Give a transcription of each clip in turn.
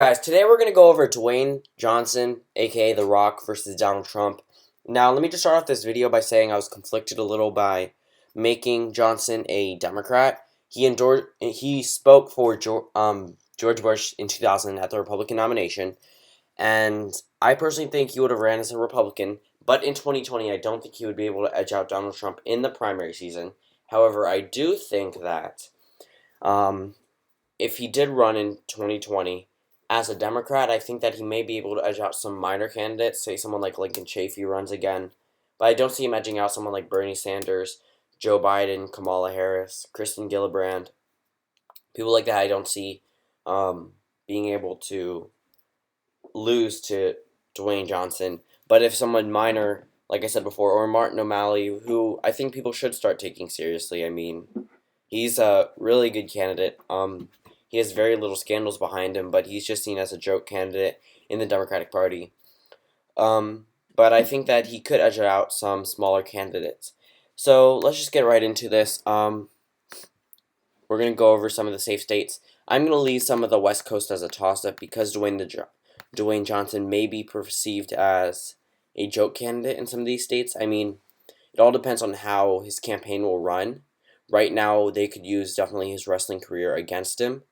Guys, today we're going to go over Dwayne Johnson, aka The Rock, versus Donald Trump. Now, let me just start off this video by saying I was conflicted a little by making Johnson a Democrat. He spoke for George Bush in 2000 at the Republican nomination, and I personally think he would have ran as a Republican, but in 2020, I don't think he would be able to edge out Donald Trump in the primary season. However, I do think that um, if he did run in 2020 as a Democrat, I think that he may be able to edge out some minor candidates, say someone like Lincoln Chafee runs again. But I don't see him edging out someone like Bernie Sanders, Joe Biden, Kamala Harris, Kristen Gillibrand. People like that I don't see being able to lose to Dwayne Johnson. But if someone minor, like I said before, or Martin O'Malley, who I think people should start taking seriously, I mean, he's a really good candidate. He has very little scandals behind him, but he's just seen as a joke candidate in the Democratic Party. But I think that he could edge out some smaller candidates. So let's just get right into this. We're going to go over some of the safe states. I'm going to leave some of the West Coast as a toss-up because Dwayne Johnson may be perceived as a joke candidate in some of these states. I mean, it all depends on how his campaign will run. Right now, they could use definitely his wrestling career against him.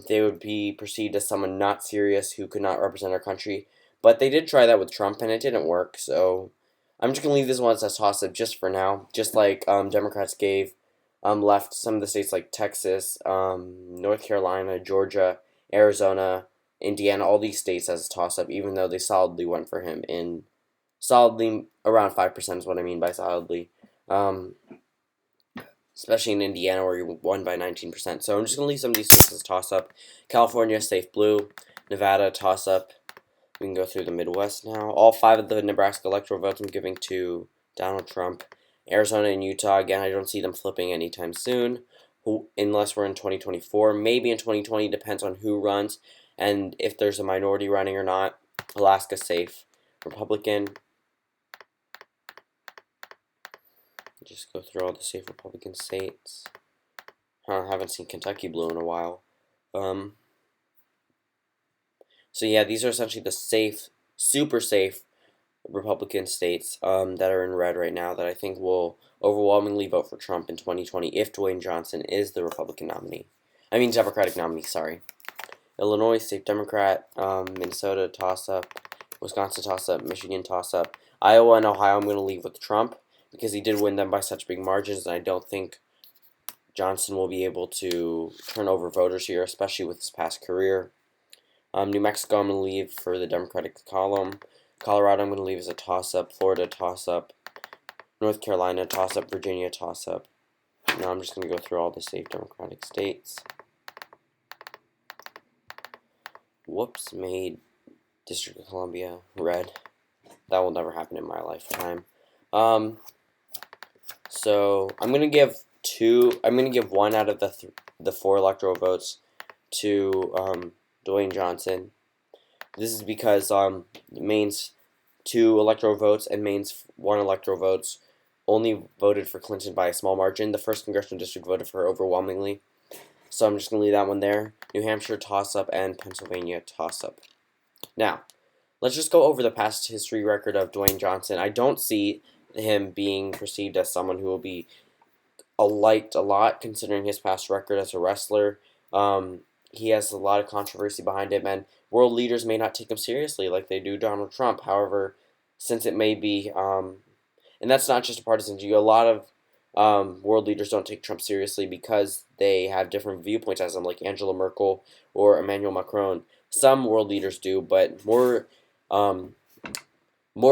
They would be perceived as someone not serious who could not represent our country. But they did try that with Trump, and it didn't work. So I'm just going to leave this one as a toss-up just for now. Just like Democrats gave left some of the states like Texas, North Carolina, Georgia, Arizona, Indiana, all these states as a toss-up, even though they solidly went for him in solidly around 5% is what I mean by solidly. Especially in Indiana where he won by 19%. So I'm just going to leave some of these states as a toss-up. California, safe blue. Nevada, toss-up. We can go through the Midwest now. All 5 of the Nebraska electoral votes I'm giving to Donald Trump. Arizona and Utah, again, I don't see them flipping anytime soon, unless we're in 2024. Maybe in 2020, depends on who runs and if there's a minority running or not. Alaska, safe. Republican. Just go through all the safe Republican states. I haven't seen Kentucky blue in a while. So yeah, these are essentially the safe, super safe Republican states that are in red right now that I think will overwhelmingly vote for Trump in 2020 if Dwayne Johnson is the Republican nominee. I mean Democratic nominee, sorry. Illinois, safe Democrat. Minnesota, toss-up. Wisconsin, toss-up. Michigan, toss-up. Iowa and Ohio I'm going to leave with Trump because he did win them by such big margins, and I don't think Johnson will be able to turn over voters here, especially with his past career. New Mexico, I'm going to leave for the Democratic column. Colorado, I'm going to leave as a toss-up. Florida, toss-up. North Carolina, toss-up. Virginia, toss-up. Now I'm just going to go through all the safe Democratic states. Whoops, made District of Columbia red. That will never happen in my lifetime. So I'm going to give 1 out of the 4 electoral votes to Dwayne Johnson. This is because Maine's 2 electoral votes and Maine's 1 electoral votes only voted for Clinton by a small margin. The 1st congressional district voted for her overwhelmingly. So I'm just going to leave that one there. New Hampshire, toss-up, and Pennsylvania, toss-up. Now, let's just go over the past history record of Dwayne Johnson. I don't see him being perceived as someone who will be liked a lot, considering his past record as a wrestler. He has a lot of controversy behind him, and world leaders may not take him seriously like they do Donald Trump. However, since it may be, and that's not just a partisan issue, a lot of world leaders don't take Trump seriously because they have different viewpoints as him, like Angela Merkel or Emmanuel Macron. Some world leaders do, but more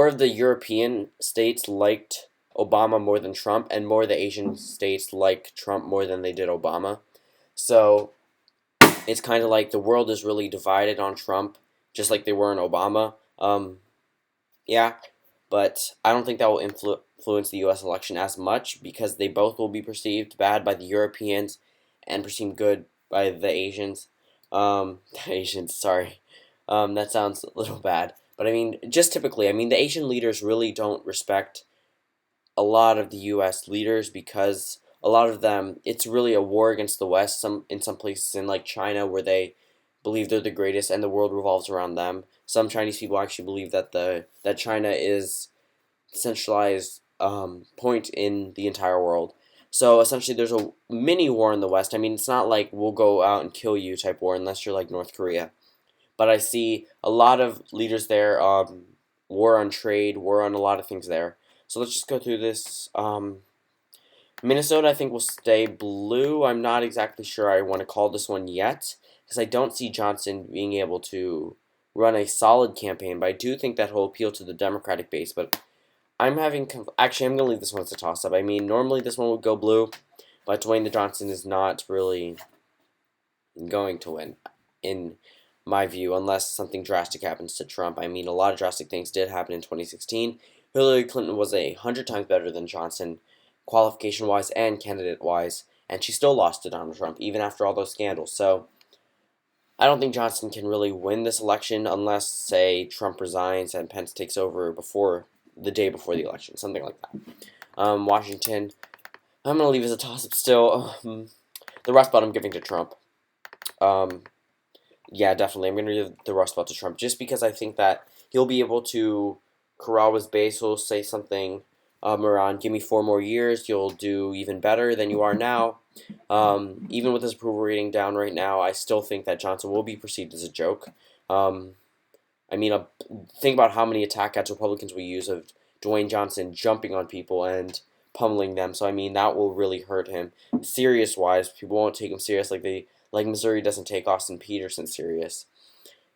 of the European states liked Obama more than Trump, and more of the Asian states liked Trump more than they did Obama. So it's kind of like the world is really divided on Trump, just like they were in Obama. Yeah, but I don't think that will influence the U.S. election as much because they both will be perceived bad by the Europeans and perceived good by the Asians. Asians, sorry. That sounds a little bad. But I mean, just typically, I mean, the Asian leaders really don't respect a lot of the U.S. leaders because a lot of them, it's really a war against the West. In some places, in like China, where they believe they're the greatest and the world revolves around them. Some Chinese people actually believe that that China is centralized point in the entire world. So essentially, there's a mini war in the West. I mean, it's not like we'll go out and kill you type war unless you're like North Korea. But I see a lot of leaders there, war on trade, war on a lot of things there. So let's just go through this. Minnesota, I think, will stay blue. I'm not exactly sure I want to call this one yet, because I don't see Johnson being able to run a solid campaign, but I do think that he'll appeal to the Democratic base. But actually, I'm going to leave this one as a toss-up. I mean, normally this one would go blue, but Dwayne the Johnson is not really going to win, in my view, unless something drastic happens to Trump. I mean, a lot of drastic things did happen in 2016. Hillary Clinton was 100 times better than Johnson, qualification-wise and candidate-wise, and she still lost to Donald Trump, even after all those scandals. So I don't think Johnson can really win this election unless, say, Trump resigns and Pence takes over the day before the election, something like that. Washington, I'm going to leave as a toss-up still. The Rust Belt I'm giving to Trump. Yeah, definitely. I'm going to give the Rust Belt to Trump just because I think that he'll be able to corral his base. He'll say something around, give me 4 more years, you'll do even better than you are now. Even with his approval rating down right now, I still think that Johnson will be perceived as a joke. I mean, think about how many attack ads Republicans will use of Dwayne Johnson jumping on people and pummeling them. So, I mean, that will really hurt him. Serious-wise, people won't take him serious like Missouri doesn't take Austin Peterson serious.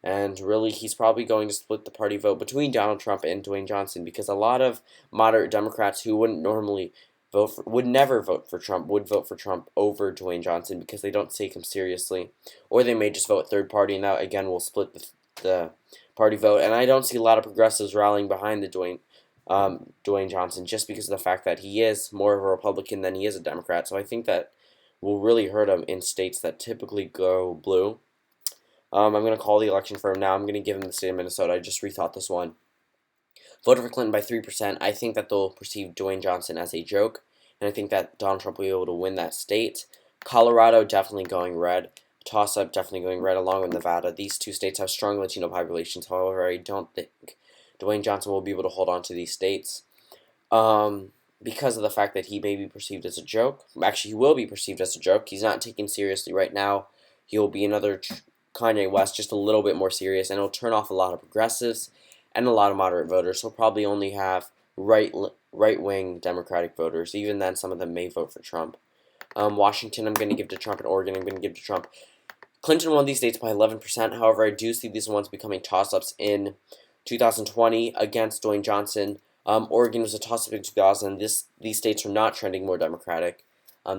And really, he's probably going to split the party vote between Donald Trump and Dwayne Johnson, because a lot of moderate Democrats who wouldn't normally would never vote for Trump, would vote for Trump over Dwayne Johnson because they don't take him seriously. Or they may just vote third party, and that, again, will split the party vote. And I don't see a lot of progressives rallying behind the Dwayne Johnson, just because of the fact that he is more of a Republican than he is a Democrat. So I think that will really hurt him in states that typically go blue. I'm going to call the election for him now. I'm going to give him the state of Minnesota. I just rethought this one. Voted for Clinton by 3%. I think that they'll perceive Dwayne Johnson as a joke, and I think that Donald Trump will be able to win that state. Colorado, definitely going red. Toss-up, definitely going red, along with Nevada. These 2 states have strong Latino populations. However, I don't think Dwayne Johnson will be able to hold on to these states because of the fact that he may be perceived as a joke. Actually, he will be perceived as a joke. He's not taken seriously right now. He will be another Kanye West, just a little bit more serious, and it'll turn off a lot of progressives and a lot of moderate voters. He'll probably only have right-wing Democratic voters. Even then, some of them may vote for Trump. Washington, I'm going to give to Trump, and Oregon, I'm going to give to Trump. Clinton won these states by 11%. However, I do see these ones becoming toss-ups in 2020 against Dwayne Johnson. Oregon was a toss-up in 2000. These states are not trending more Democratic.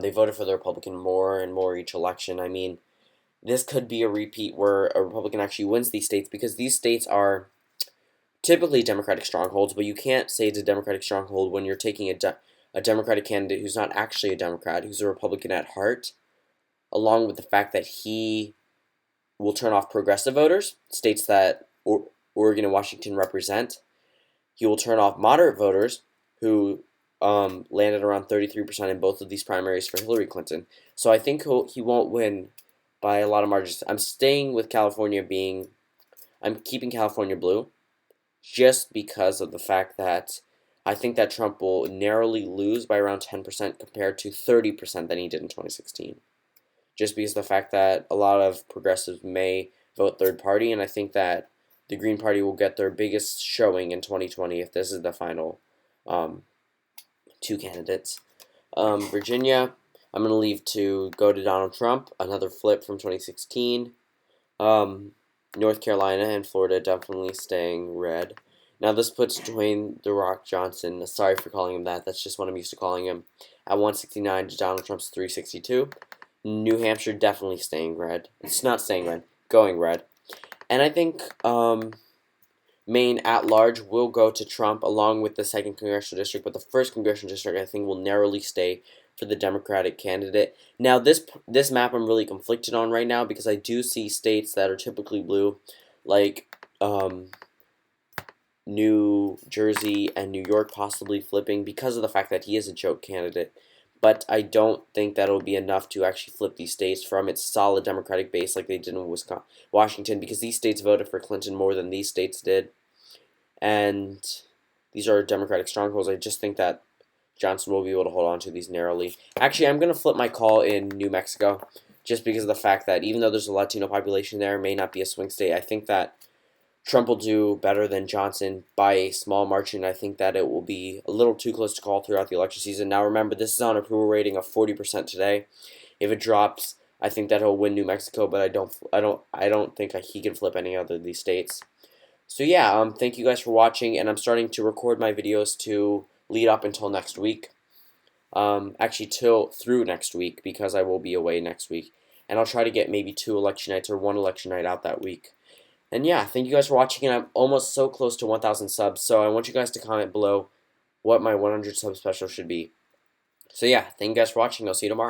They voted for the Republican more and more each election. I mean, this could be a repeat where a Republican actually wins these states, because these states are typically Democratic strongholds, but you can't say it's a Democratic stronghold when you're taking a Democratic candidate who's not actually a Democrat, who's a Republican at heart, along with the fact that he will turn off progressive voters, states that Oregon and Washington represent. He will turn off moderate voters, who landed around 33% in both of these primaries for Hillary Clinton. So I think he won't win by a lot of margins. I'm staying with California I'm keeping California blue, just because of the fact that I think that Trump will narrowly lose by around 10% compared to 30% that he did in 2016. Just because of the fact that a lot of progressives may vote third party, and I think that the Green Party will get their biggest showing in 2020 if this is the final 2 candidates. Virginia, I'm going to leave to go to Donald Trump, another flip from 2016. North Carolina and Florida definitely staying red. Now this puts Dwayne "The Rock" Johnson, sorry for calling him that, that's just what I'm used to calling him, at 169 to Donald Trump's 362. New Hampshire definitely staying red. It's not staying red, going red. And I think Maine at large will go to Trump along with the 2nd Congressional District, but the 1st Congressional District I think will narrowly stay for the Democratic candidate. Now this map I'm really conflicted on right now, because I do see states that are typically blue, like New Jersey and New York possibly flipping because of the fact that he is a joke candidate. but I don't think that it'll be enough to actually flip these states from its solid Democratic base like they did in Washington, because these states voted for Clinton more than these states did, and these are Democratic strongholds. I just think that Johnson will be able to hold on to these narrowly. Actually, I'm going to flip my call in New Mexico, just because of the fact that even though there's a Latino population there, it may not be a swing state. I think that Trump will do better than Johnson by a small margin. I think that it will be a little too close to call throughout the election season. Now remember, this is on approval rating of 40% today. If it drops, I think that he'll win New Mexico, but I don't think he can flip any other of these states. So yeah, thank you guys for watching, and I'm starting to record my videos to lead up until next week. Actually, through next week, because I will be away next week, and I'll try to get maybe 2 election nights or 1 election night out that week. And yeah, thank you guys for watching, and I'm almost so close to 1,000 subs, so I want you guys to comment below what my 100 sub special should be. So yeah, thank you guys for watching. I'll see you tomorrow.